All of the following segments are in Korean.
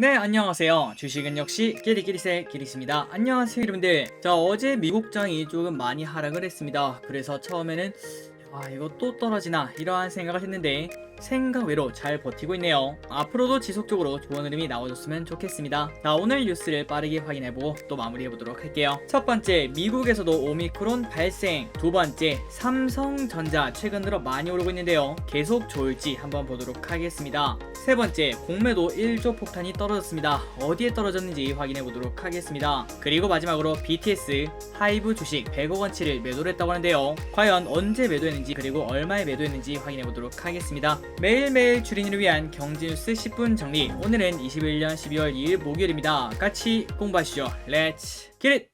네, 안녕하세요. 주식은 역시 끼리끼리새 끼리입니다. 안녕하세요, 여러분들. 자, 어제 미국장이 조금 많이 하락을 했습니다. 그래서 처음에는 이거 또 떨어지나 이러한 생각을 했는데 생각 외로 잘 버티고 있네요. 앞으로도 지속적으로 좋은 흐름이 나와줬으면 좋겠습니다. 자, 오늘 뉴스를 빠르게 확인해보고 또 마무리해보도록 할게요. 첫 번째, 미국에서도 오미크론 발생. 두 번째, 삼성전자 최근 들어 많이 오르고 있는데요. 계속 좋을지 한번 보도록 하겠습니다. 세 번째, 공매도 1조 폭탄이 떨어졌습니다. 어디에 떨어졌는지 확인해보도록 하겠습니다. 그리고 마지막으로 BTS 하이브 주식 100억 원치를 매도를 했다고 하는데요. 과연 언제 매도했는지 그리고 얼마에 매도했는지 확인해보도록 하겠습니다. 매일매일 주린이를 위한 경제뉴스 10분 정리. 오늘은 21년 12월 2일 목요일입니다. 같이 공부하시죠. Let's get it!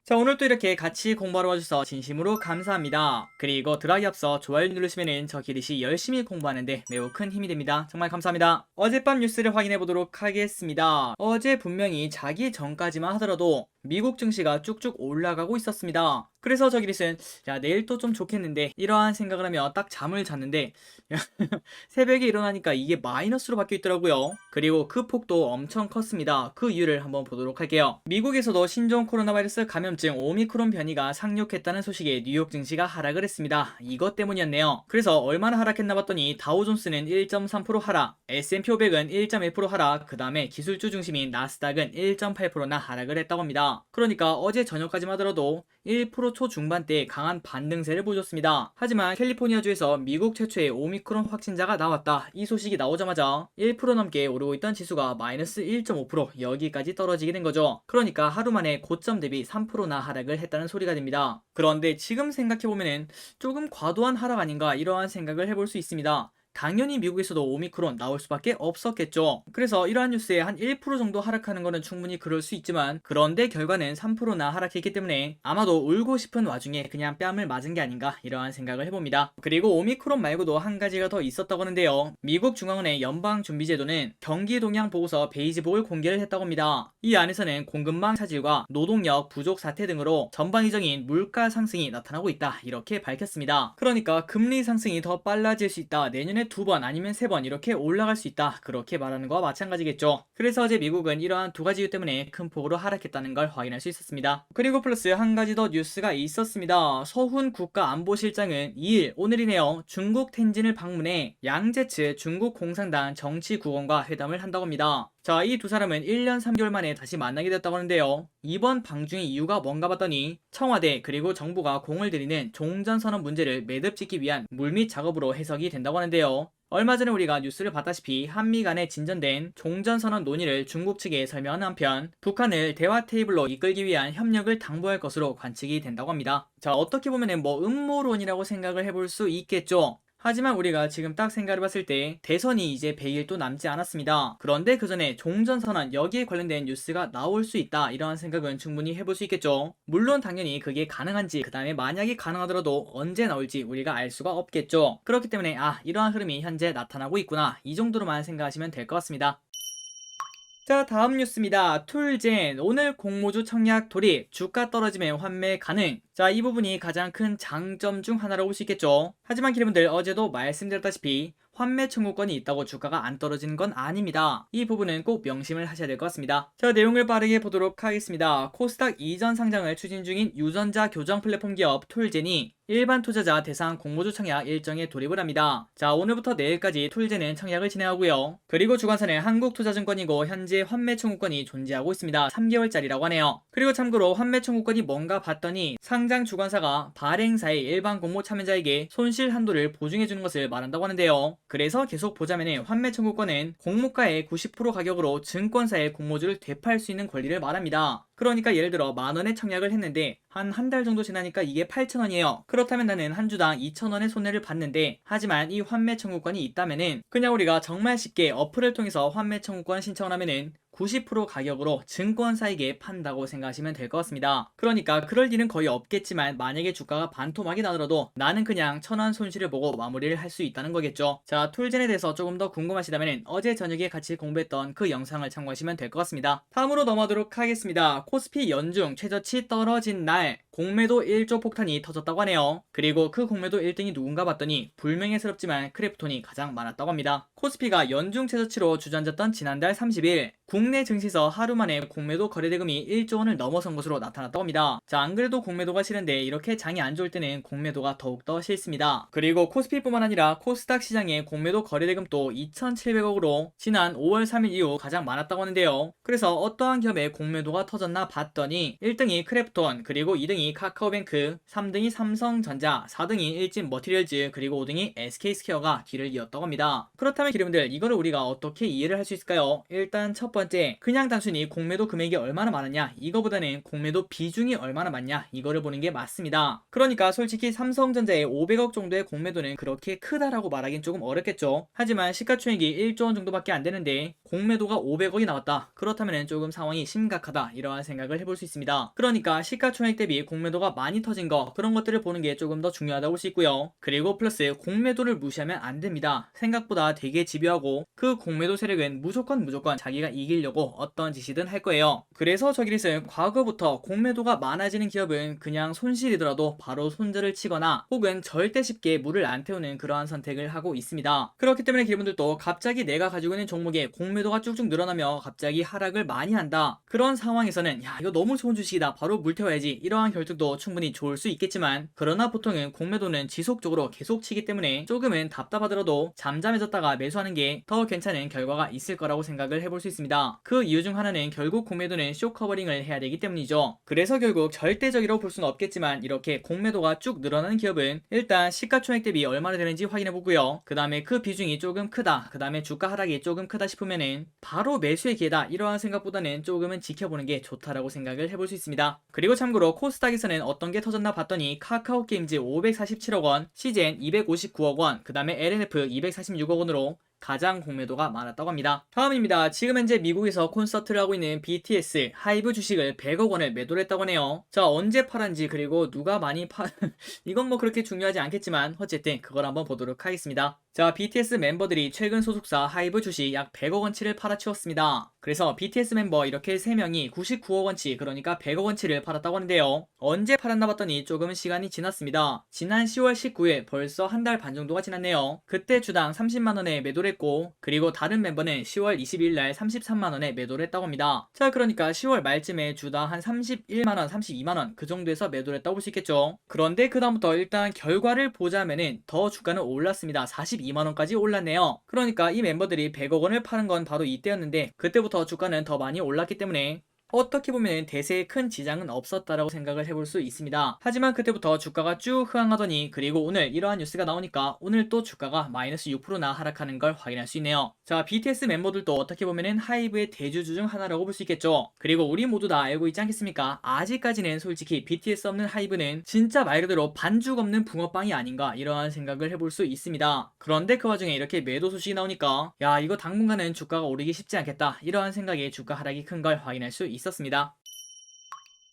자, 오늘도 이렇게 같이 공부하러 와주셔서 진심으로 감사합니다. 그리고 들어가기 앞서 좋아요 누르시면은 저 기리시 열심히 공부하는데 매우 큰 힘이 됩니다. 정말 감사합니다. 어젯밤 뉴스를 확인해 보도록 하겠습니다. 어제 분명히 자기 전까지만 하더라도 미국 증시가 쭉쭉 올라가고 있었습니다. 그래서 저 기리스는 내일 또 좀 좋겠는데 이러한 생각을 하며 딱 잠을 잤는데 새벽에 일어나니까 이게 마이너스로 바뀌어 있더라고요. 그리고 그 폭도 엄청 컸습니다. 그 이유를 한번 보도록 할게요. 미국에서도 신종 코로나 바이러스 감염증 오미크론 변이가 상륙했다는 소식에 뉴욕 증시가 하락을 했습니다. 이것 때문이었네요. 그래서 얼마나 하락했나 봤더니 다우존스는 1.3% 하락, S&P 500은 1.1% 하락, 그 다음에 기술주 중심인 나스닥은 1.8%나 하락을 했다고 합니다. 그러니까 어제 저녁까지만 하더라도 1% 초중반대의 강한 반등세를 보여줬습니다. 하지만 캘리포니아주에서 미국 최초의 오미크론 확진자가 나왔다. 이 소식이 나오자마자 1% 넘게 오르고 있던 지수가 마이너스 1.5% 여기까지 떨어지게 된 거죠. 그러니까 하루 만에 고점 대비 3%나 하락을 했다는 소리가 됩니다. 그런데 지금 생각해보면 조금 과도한 하락 아닌가 이러한 생각을 해볼 수 있습니다. 당연히 미국에서도 오미크론 나올 수밖에 없었겠죠. 그래서 이러한 뉴스에 한 1% 정도 하락하는 거는 충분히 그럴 수 있지만 그런데 결과는 3%나 하락했기 때문에 아마도 울고 싶은 와중에 그냥 뺨을 맞은 게 아닌가 이러한 생각을 해봅니다. 그리고 오미크론 말고도 한 가지가 더 있었다고 하는데요. 미국 중앙은행 연방준비제도는 경기 동향 보고서 베이지복을 공개를 했다고 합니다. 이 안에서는 공급망 차질과 노동력 부족 사태 등으로 전방위적인 물가 상승이 나타나고 있다 이렇게 밝혔습니다. 그러니까 금리 상승이 더 빨라질 수 있다. 내년에 2번 아니면 3번 이렇게 올라갈 수 있다 그렇게 말하는 거와 마찬가지겠죠. 그래서 어제 미국은 이러한 두 가지 이유 때문에 큰 폭으로 하락했다는 걸 확인할 수 있었습니다. 그리고 플러스 한 가지 더 뉴스가 있었습니다. 서훈 국가안보실장은 2일 오늘이네요. 중국 텐진을 방문해 양제츠 중국 공산당 정치국원과 회담을 한다고 합니다. 자, 이 두 사람은 1년 3개월 만에 다시 만나게 됐다고 하는데요. 이번 방중의 이유가 뭔가 봤더니 청와대 그리고 정부가 공을 들이는 종전선언 문제를 매듭짓기 위한 물밑 작업으로 해석이 된다고 하는데요. 얼마 전에 우리가 뉴스를 봤다시피 한미 간에 진전된 종전선언 논의를 중국 측에 설명하는 한편 북한을 대화 테이블로 이끌기 위한 협력을 당부할 것으로 관측이 된다고 합니다. 자, 어떻게 보면 음모론이라고 생각을 해볼 수 있겠죠. 하지만 우리가 지금 딱 생각해봤을 때 대선이 이제 100일도 남지 않았습니다. 그런데 그 전에 종전선언 여기에 관련된 뉴스가 나올 수 있다 이러한 생각은 충분히 해볼 수 있겠죠. 물론 당연히 그게 가능한지 그 다음에 만약에 가능하더라도 언제 나올지 우리가 알 수가 없겠죠. 그렇기 때문에 이러한 흐름이 현재 나타나고 있구나 이 정도로만 생각하시면 될 것 같습니다. 자, 다음 뉴스입니다. 툴젠 오늘 공모주 청약 돌입 주가 떨어지면 환매 가능. 자, 이 부분이 가장 큰 장점 중 하나라고 볼 수 있겠죠. 하지만 기분들 어제도 말씀드렸다시피 환매 청구권이 있다고 주가가 안 떨어지는 건 아닙니다. 이 부분은 꼭 명심을 하셔야 될 것 같습니다. 자, 내용을 빠르게 보도록 하겠습니다. 코스닥 이전 상장을 추진 중인 유전자 교정 플랫폼 기업 툴젠이 일반 투자자 대상 공모주 청약 일정에 돌입을 합니다. 자, 오늘부터 내일까지 툴젠은 청약을 진행하고요. 그리고 주관사는 한국투자증권이고 현재 환매 청구권이 존재하고 있습니다. 3개월짜리라고 하네요. 그리고 참고로 환매 청구권이 뭔가 봤더니 상장 주관사가 발행사의 일반 공모 참여자에게 손실 한도를 보증해주는 것을 말한다고 하는데요. 그래서 계속 보자면 환매 청구권은 공모가의 90% 가격으로 증권사의 공모주를 되팔 수 있는 권리를 말합니다. 그러니까 예를 들어 만원에 청약을 했는데 한 달 정도 지나니까 이게 8,000원이에요. 그렇다면 나는 한 주당 2,000원의 손해를 봤는데 하지만 이 환매 청구권이 있다면은 그냥 우리가 정말 쉽게 어플을 통해서 환매 청구권 신청을 하면은 90% 가격으로 증권사에게 판다고 생각하시면 될 것 같습니다. 그러니까 그럴 일은 거의 없겠지만 만약에 주가가 반토막이 나더라도 나는 그냥 1,000원 손실을 보고 마무리를 할 수 있다는 거겠죠. 자, 툴젠에 대해서 조금 더 궁금하시다면 어제 저녁에 같이 공부했던 그 영상을 참고하시면 될 것 같습니다. 다음으로 넘어가도록 하겠습니다. 코스피 연중 최저치 떨어진 날 공매도 1조 폭탄이 터졌다고 하네요. 그리고 그 공매도 1등이 누군가 봤더니 불명예스럽지만 크래프톤이 가장 많았다고 합니다. 코스피가 연중 최저치로 주저앉았던 지난달 30일 국내 증시에서 하루 만에 공매도 거래대금이 1조 원을 넘어선 것으로 나타났다고 합니다. 자, 안 그래도 공매도가 싫은데 이렇게 장이 안 좋을 때는 공매도가 더욱더 싫습니다. 그리고 코스피뿐만 아니라 코스닥 시장의 공매도 거래대금도 2,700억으로 지난 5월 3일 이후 가장 많았다고 하는데요. 그래서 어떠한 기업의 공매도가 터졌나 봤더니 1등이 크래프톤, 그리고 2등이 카카오뱅크, 3등이 삼성전자, 4등이 일진머티리얼즈, 그리고 5등이 SK스퀘어가 길을 이었다고 합니다. 그렇다면 여러분들, 이거를 우리가 어떻게 이해를 할 수 있을까요? 일단 첫 번째, 그냥 단순히 공매도 금액이 얼마나 많았냐, 이거보다는 공매도 비중이 얼마나 많냐, 이거를 보는 게 맞습니다. 그러니까 솔직히 삼성전자의 500억 정도의 공매도는 그렇게 크다라고 말하긴 조금 어렵겠죠. 하지만 시가총액이 1조 원 정도밖에 안 되는데 공매도가 500억이 나왔다. 그렇다면 조금 상황이 심각하다, 이러한 생각을 해볼 수 있습니다. 그러니까 시가총액 대비 공매도가 많이 터진 거, 그런 것들을 보는 게 조금 더 중요하다고 볼 수 있고요. 그리고 플러스 공매도를 무시하면 안 됩니다. 생각보다 되게 집요하고 그 공매도 세력은 무조건 자기가 이기려고 어떤 짓이든 할 거예요. 그래서 저기는 과거부터 공매도가 많아지는 기업은 그냥 손실이더라도 바로 손절을 치거나 혹은 절대 쉽게 물을 안 태우는 그러한 선택을 하고 있습니다. 그렇기 때문에 여러분들도 갑자기 내가 가지고 있는 종목에 공매도가 쭉쭉 늘어나며 갑자기 하락을 많이 한다, 그런 상황에서는 야, 이거 너무 좋은 주식이다, 바로 물 태워야지, 이러한 결정도 충분히 좋을 수 있겠지만, 그러나 보통은 공매도는 지속적으로 계속 치기 때문에 조금은 답답하더라도 잠잠해졌다가 매수하는 게 더 괜찮은 결과가 있을 거라고 생각을 해볼 수 있습니다. 그 이유 중 하나는 결국 공매도는 쇼커버링을 해야 되기 때문이죠. 그래서 결국 절대적이라고 볼 수는 없겠지만 이렇게 공매도가 쭉 늘어나는 기업은 일단 시가총액 대비 얼마나 되는지 확인해 보고요. 그 다음에 그 비중이 조금 크다, 그 다음에 주가 하락이 조금 크다 싶으면은 바로 매수의 기회다, 이러한 생각보다는 조금은 지켜보는 게 좋다라고 생각을 해볼 수 있습니다. 그리고 참고로 코스닥에서는 어떤 게 터졌나 봤더니 카카오게임즈 547억 원, 시젠 259억 원, 그 다음에 LNF 246억 원으로 가장 공매도가 많았다고 합니다. 다음입니다. 지금 현재 미국에서 콘서트를 하고 있는 BTS 하이브 주식을 100억 원을 매도를 했다고 하네요. 자, 언제 팔았는지 그리고 누가 많이 이건 뭐 그렇게 중요하지 않겠지만 어쨌든 그걸 한번 보도록 하겠습니다. 자, BTS 멤버들이 최근 소속사 하이브 주식 약 100억 원치를 팔아치웠습니다. 그래서 BTS 멤버 이렇게 3명이 99억 원치, 그러니까 100억 원치를 팔았다고 하는데요. 언제 팔았나 봤더니 조금은 시간이 지났습니다. 지난 10월 19일, 벌써 한 달 반 정도가 지났네요. 그때 주당 30만 원에 매도를 했고, 그리고 다른 멤버는 10월 22일 날 33만 원에 매도를 했다고 합니다. 자, 그러니까 10월 말쯤에 주당 한 31만 원, 32만 원 그 정도에서 매도를 했다고 볼 수 있겠죠. 그런데 그 다음부터 일단 결과를 보자면은 더 주가는 올랐습니다. 42만 원까지 올랐네요. 그러니까 이 멤버들이 100억 원을 파는 건 바로 이때였는데 그때부터 주가는 더 많이 올랐기 때문에 어떻게 보면 대세에 큰 지장은 없었다라고 생각을 해볼 수 있습니다. 하지만 그때부터 주가가 쭉 흥황하더니, 그리고 오늘 이러한 뉴스가 나오니까 오늘 또 주가가 마이너스 6%나 하락하는 걸 확인할 수 있네요. 자, BTS 멤버들도 어떻게 보면 하이브의 대주주 중 하나라고 볼 수 있겠죠. 그리고 우리 모두 다 알고 있지 않겠습니까? 아직까지는 솔직히 BTS 없는 하이브는 진짜 말 그대로 반죽 없는 붕어빵이 아닌가, 이러한 생각을 해볼 수 있습니다. 그런데 그 와중에 이렇게 매도 소식이 나오니까 야, 이거 당분간은 주가가 오르기 쉽지 않겠다, 이러한 생각에 주가 하락이 큰 걸 확인할 수 있었습니다.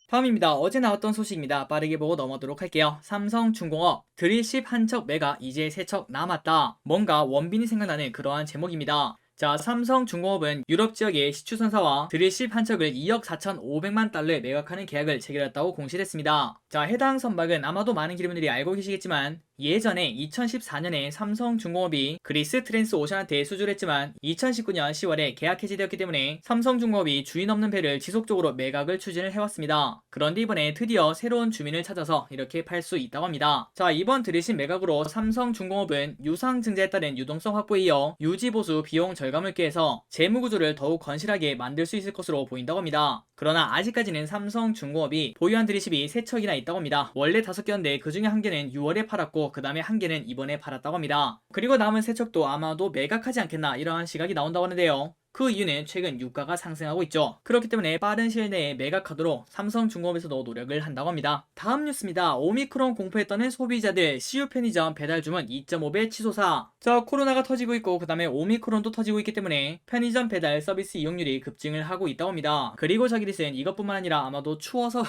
다음입니다. 어제 나왔던 소식입니다. 빠르게 보고 넘어가도록 할게요. 삼성중공업 드릴십 한 척 매가 이제 세 척 남았다. 뭔가 원빈이 생각나는 그러한 제목입니다. 자, 삼성중공업은 유럽 지역의 시추선사와 드릴십 한 척을 2억 4,500만 달러에 매각하는 계약을 체결했다고 공시했습니다. 자, 해당 선박은 아마도 많은 기름들이 알고 계시겠지만 예전에 2014년에 삼성중공업이 그리스 트랜스 오션한테 수주를 했지만 2019년 10월에 계약 해지되었기 때문에 삼성중공업이 주인 없는 배를 지속적으로 매각을 추진을 해왔습니다. 그런데 이번에 드디어 새로운 주민을 찾아서 이렇게 팔 수 있다고 합니다. 자, 이번 드릴십 매각으로 삼성중공업은 유상증자에 따른 유동성 확보에 이어 유지보수 비용 절감을 꾀해서 재무구조를 더욱 건실하게 만들 수 있을 것으로 보인다고 합니다. 그러나 아직까지는 삼성중공업이 보유한 드릴십이 3척이나 있다고 합니다. 원래 5개였는데 그 중에 1개는 6월에 팔았고 그 다음에 1개는 이번에 팔았다고 합니다. 그리고 남은 3척도 아마도 매각하지 않겠나, 이러한 시각이 나온다고 하는데요. 그 이유는 최근 유가가 상승하고 있죠. 그렇기 때문에 빠른 시일 내에 매각하도록 삼성중공업에서도 노력을 한다고 합니다. 다음 뉴스입니다. 오미크론 공포에 떠는 소비자들, CU 편의점 배달 주문 2.5배 치솟아. 자, 코로나가 터지고 있고 그 다음에 오미크론도 터지고 있기 때문에 편의점 배달 서비스 이용률이 급증을 하고 있다고 합니다. 그리고 저기는 이것뿐만 아니라 아마도 추워서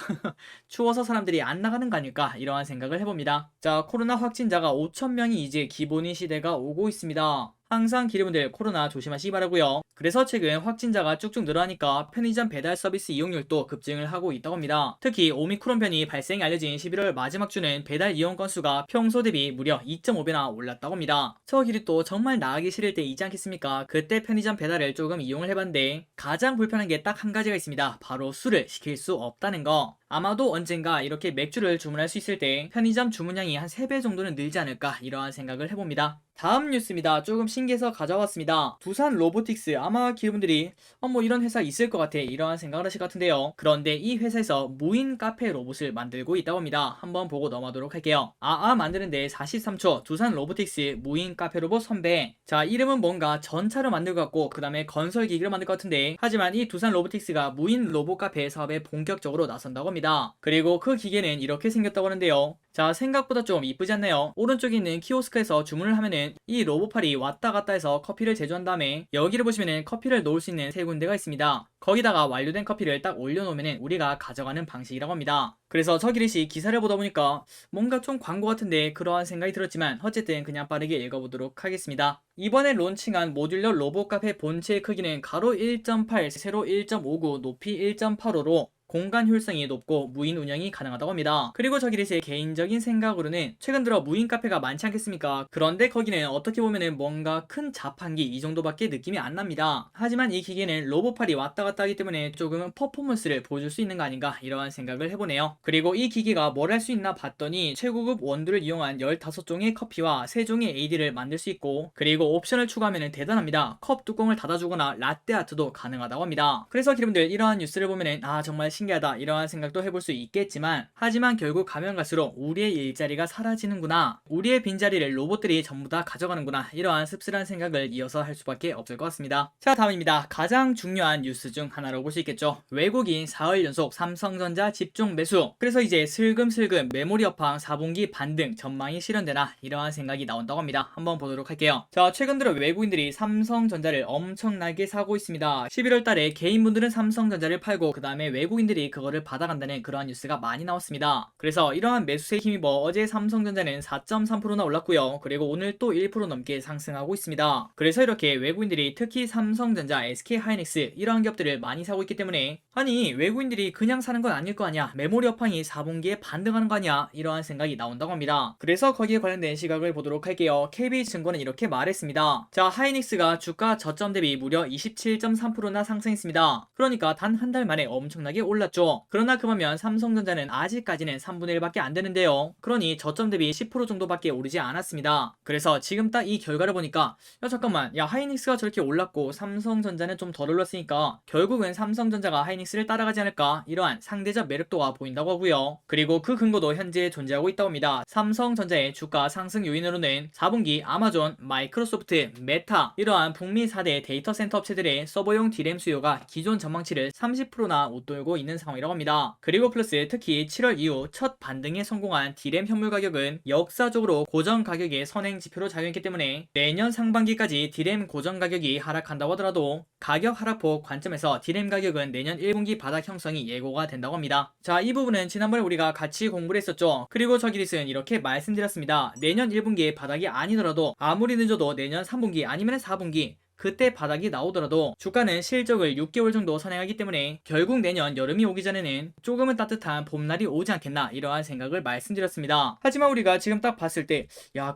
추워서 사람들이 안 나가는 거 아닐까, 이러한 생각을 해봅니다. 자, 코로나 확진자가 5,000명이 이제 기본인 시대가 오고 있습니다. 항상 기르분들 코로나 조심하시기 바라고요. 그래서 최근 확진자가 쭉쭉 늘어나니까 편의점 배달 서비스 이용률도 급증을 하고 있다고 합니다. 특히 오미크론 변이 발생이 알려진 11월 마지막 주는 배달 이용 건수가 평소 대비 무려 2.5배나 올랐다고 합니다. 저 길이 또 정말 나가기 싫을 때 있지 않겠습니까? 그때 편의점 배달을 조금 이용을 해봤는데 가장 불편한 게 딱 한 가지가 있습니다. 바로 술을 시킬 수 없다는 거. 아마도 언젠가 이렇게 맥주를 주문할 수 있을 때 편의점 주문량이 한 3배 정도는 늘지 않을까 이러한 생각을 해봅니다. 다음 뉴스입니다. 조금 신기해서 가져왔습니다. 두산 로보틱스, 아마 기분들이 뭐 이런 회사 있을 것 같아 이러한 생각을 하실 것 같은데요. 그런데 이 회사에서 무인 카페 로봇을 만들고 있다고 합니다. 한번 보고 넘어가도록 할게요. 만드는데 43초 두산 로보틱스 무인 카페 로봇 선배. 자, 이름은 뭔가 전차로 만들 것 같고 그 다음에 건설 기기를 만들 것 같은데, 하지만 이 두산 로보틱스가 무인 로봇 카페 사업에 본격적으로 나선다고 합니다. 그리고 그 기계는 이렇게 생겼다고 하는데요. 자, 생각보다 좀 이쁘지 않나요? 오른쪽에 있는 키오스크에서 주문을 하면은 이 로봇팔이 왔다 갔다 해서 커피를 제조한 다음에 여기를 보시면은 커피를 놓을 수 있는 3군데가 있습니다. 거기다가 완료된 커피를 딱 올려놓으면은 우리가 가져가는 방식이라고 합니다. 그래서 저 기르시 기사를 보다 보니까 뭔가 좀 광고 같은데 그러한 생각이 들었지만 어쨌든 그냥 빠르게 읽어보도록 하겠습니다. 이번에 론칭한 모듈러 로봇 카페 본체의 크기는 가로 1.8, 세로 1.59, 높이 1.85로 공간 효율성이 높고 무인 운영이 가능하다고 합니다. 그리고 저기 제 개인적인 생각으로는 최근 들어 무인 카페가 많지 않겠습니까? 그런데 거기는 어떻게 보면은 뭔가 큰 자판기 이 정도밖에 느낌이 안 납니다. 하지만 이 기계는 로봇팔이 왔다 갔다 하기 때문에 조금은 퍼포먼스를 보여줄 수 있는 거 아닌가 이러한 생각을 해보네요. 그리고 이 기계가 뭘 할 수 있나 봤더니 최고급 원두를 이용한 15종의 커피와 3종의 AD를 만들 수 있고, 그리고 옵션을 추가하면 대단합니다. 컵 뚜껑을 닫아주거나 라떼 아트도 가능하다고 합니다. 그래서 여러분들 이러한 뉴스를 보면은 정말 신기하다 이러한 생각도 해볼 수 있겠지만, 하지만 결국 가면 갈수록 우리의 일자리가 사라지는구나, 우리의 빈자리를 로봇들이 전부 다 가져가는구나, 이러한 씁쓸한 생각을 이어서 할 수밖에 없을 것 같습니다. 자, 다음입니다. 가장 중요한 뉴스 중 하나로 볼 수 있겠죠. 외국인 4월 연속 삼성전자 집중 매수. 그래서 이제 슬금슬금 메모리 업황 4분기 반등 전망이 실현되나 이러한 생각이 나온다고 합니다. 한번 보도록 할게요. 자, 최근 들어 외국인들이 삼성전자를 엄청나게 사고 있습니다. 11월 달에 개인분들은 삼성전자를 팔고 그 다음에 외국인들이 그거를 받아간다는 그러한 뉴스가 많이 나왔습니다. 그래서 이러한 매수세에 힘입어 어제 삼성전자는 4.3%나 올랐고요. 그리고 오늘 또 1% 넘게 상승하고 있습니다. 그래서 이렇게 외국인들이 특히 삼성전자, SK하이닉스 이러한 기업들을 많이 사고 있기 때문에, 아니 외국인들이 그냥 사는 건 아닐 거 아니야, 메모리 업황이 4분기에 반등하는 거 아니야, 이러한 생각이 나온다고 합니다. 그래서 거기에 관련된 시각을 보도록 할게요. KB증권은 이렇게 말했습니다. 자, 하이닉스가 주가 저점 대비 무려 27.3%나 상승했습니다. 그러니까 단 한 달 만에 엄청나게 올랐죠. 그러나 그러면 삼성전자는 아직까지는 3분의 1밖에 안 되는데요. 그러니 저점 대비 10% 정도밖에 오르지 않았습니다. 그래서 지금 딱 이 결과를 보니까 잠깐만, 하이닉스가 저렇게 올랐고 삼성전자는 좀 덜 올랐으니까 결국은 삼성전자가 하이닉스를 따라가지 않을까, 이러한 상대적 매력도가 보인다고 하고요. 그리고 그 근거도 현재 존재하고 있다고 합니다. 삼성전자의 주가 상승 요인으로는 4분기 아마존, 마이크로소프트, 메타 이러한 북미 4대 데이터 센터 업체들의 서버용 D램 수요가 기존 전망치를 30%나 웃돌고 있는 상황이라고 합니다. 그리고 플러스 특히 7월 이후 첫 반등에 성공한 D램 현물 가격은 역사적으로 고정 가격의 선행 지표로 작용했기 때문에 내년 상반기까지 D램 고정 가격이 하락한다고 하더라도 가격 하락폭 관점에서 D램 가격은 내년 1분기 바닥 형성이 예고가 된다고 합니다. 자, 이 부분은 지난번에 우리가 같이 공부를 했었죠. 그리고 저기릿은 이렇게 말씀드렸습니다. 내년 1분기에 바닥이 아니더라도 아무리 늦어도 내년 3분기 아니면 4분기 그때 바닥이 나오더라도 주가는 실적을 6개월 정도 선행하기 때문에 결국 내년 여름이 오기 전에는 조금은 따뜻한 봄날이 오지 않겠나, 이러한 생각을 말씀드렸습니다. 하지만 우리가 지금 딱 봤을 때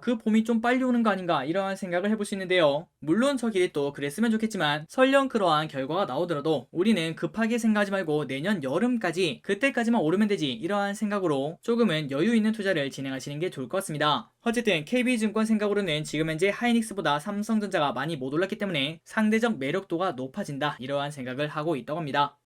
그 봄이 좀 빨리 오는 거 아닌가, 이러한 생각을 해볼 수 있는데요. 물론 저길이 또 그랬으면 좋겠지만 설령 그러한 결과가 나오더라도 우리는 급하게 생각하지 말고 내년 여름까지 그때까지만 오르면 되지, 이러한 생각으로 조금은 여유 있는 투자를 진행하시는 게 좋을 것 같습니다. 어쨌든 KB증권 생각으로는 지금 현재 하이닉스보다 삼성전자가 많이 못 올랐기 때문에 상대적 매력도가 높아진다, 이러한 생각을 하고 있다고 합니다.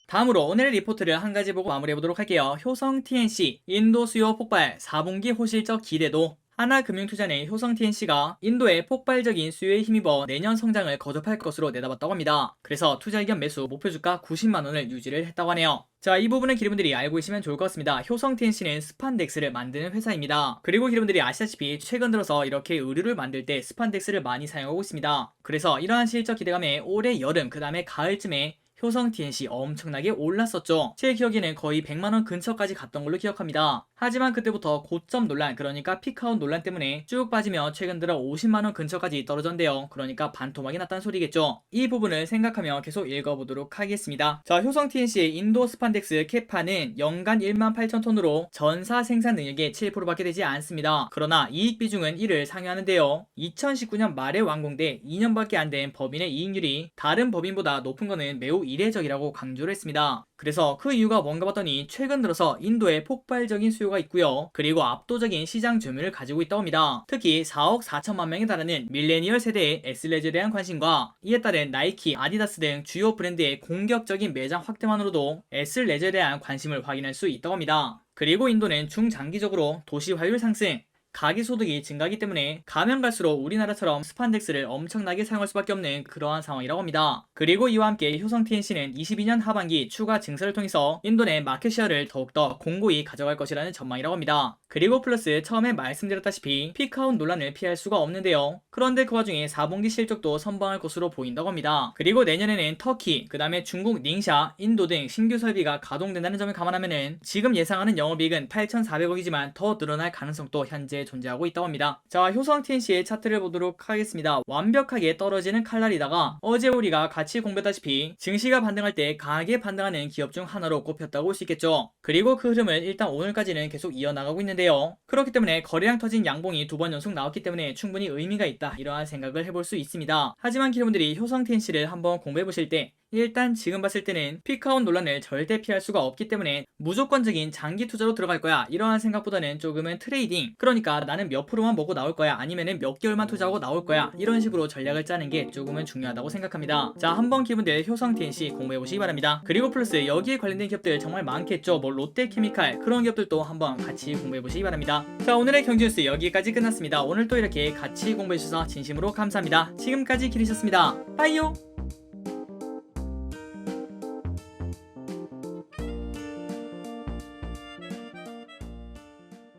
다음으로 오늘의 리포트를 한 가지 보고 마무리해보도록 할게요. 효성 TNC 인도 수요 폭발 4분기 호실적 기대도. 하나금융투자는 효성 TNC가 인도의 폭발적인 수요에 힘입어 내년 성장을 거듭할 것으로 내다봤다고 합니다. 그래서 투자 의견 매수 목표주가 90만원을 유지를 했다고 하네요. 자, 이 부분은 기름분들이 알고 계시면 좋을 것 같습니다. 효성 TNC는 스판덱스를 만드는 회사입니다. 그리고 기름분들이 아시다시피 최근 들어서 이렇게 의류를 만들 때 스판덱스를 많이 사용하고 있습니다. 그래서 이러한 실적 기대감에 올해 여름 그 다음에 가을쯤에 효성 TNC 엄청나게 올랐었죠. 제 기억에는 거의 100만원 근처까지 갔던 걸로 기억합니다. 하지만 그때부터 고점 논란, 그러니까 피크아웃 논란 때문에 쭉 빠지며 최근 들어 50만원 근처까지 떨어졌는데요. 그러니까 반토막이 났다는 소리겠죠. 이 부분을 생각하며 계속 읽어보도록 하겠습니다. 자, 효성 TNC의 인도 스판덱스 캐파는 연간 18,000톤으로 전사 생산 능력의 7%밖에 되지 않습니다. 그러나 이익 비중은 이를 상회하는데요. 2019년 말에 완공돼 2년밖에 안 된 법인의 이익률이 다른 법인보다 높은 것은 매우 이례적이라고 강조를 했습니다. 그래서 그 이유가 뭔가 봤더니 최근 들어서 인도에 폭발적인 수요가 있고요. 그리고 압도적인 시장 점유율을 가지고 있다고 합니다. 특히 4억 4천만 명에 달하는 밀레니얼 세대의 에슬레저에 대한 관심과 이에 따른 나이키, 아디다스 등 주요 브랜드의 공격적인 매장 확대만으로도 에슬레저에 대한 관심을 확인할 수 있다고 합니다. 그리고 인도는 중장기적으로 도시화율 상승, 가계소득이 증가하기 때문에 가면 갈수록 우리나라처럼 스판덱스를 엄청나게 사용할 수밖에 없는 그러한 상황이라고 합니다. 그리고 이와 함께 효성 TNC는 22년 하반기 추가 증설을 통해서 인도 내 마켓 쉐어를 더욱더 공고히 가져갈 것이라는 전망이라고 합니다. 그리고 플러스 처음에 말씀드렸다시피 피크아웃 논란을 피할 수가 없는데요. 그런데 그 와중에 4분기 실적도 선방할 것으로 보인다고 합니다. 그리고 내년에는 터키, 그 다음에 중국 닝샤, 인도 등 신규 설비가 가동된다는 점을 감안하면은 지금 예상하는 영업이익은 8,400억이지만 더 늘어날 가능성도 현재 존재하고 있다고 합니다. 자, 효성 TNC의 차트를 보도록 하겠습니다. 완벽하게 떨어지는 칼날이다가 어제 우리가 같이 공부했다시피 증시가 반등할 때 강하게 반등하는 기업 중 하나로 꼽혔다고 볼 수 있겠죠. 그리고 그 흐름을 일단 오늘까지는 계속 이어나가고 있는데요. 그렇기 때문에 거래량 터진 양봉이 2번 연속 나왔기 때문에 충분히 의미가 있다, 이러한 생각을 해볼 수 있습니다. 하지만 여러분들이 효성 TNC를 한번 공부해보실 때 일단 지금 봤을 때는 피크아웃 논란을 절대 피할 수가 없기 때문에 무조건적인 장기 투자로 들어갈 거야, 이러한 생각보다는 조금은 트레이딩, 그러니까 나는 몇 프로만 먹고 나올 거야, 아니면은 몇 개월만 투자하고 나올 거야, 이런 식으로 전략을 짜는 게 조금은 중요하다고 생각합니다. 자, 한번 기분들 효성 TNC 공부해보시기 바랍니다. 그리고 플러스 여기에 관련된 기업들 정말 많겠죠. 뭐 롯데케미칼, 그런 기업들도 한번 같이 공부해보시기 바랍니다. 자, 오늘의 경제뉴스 여기까지 끝났습니다. 오늘 또 이렇게 같이 공부해주셔서 진심으로 감사합니다. 지금까지 기리셨습니다. 빠이요.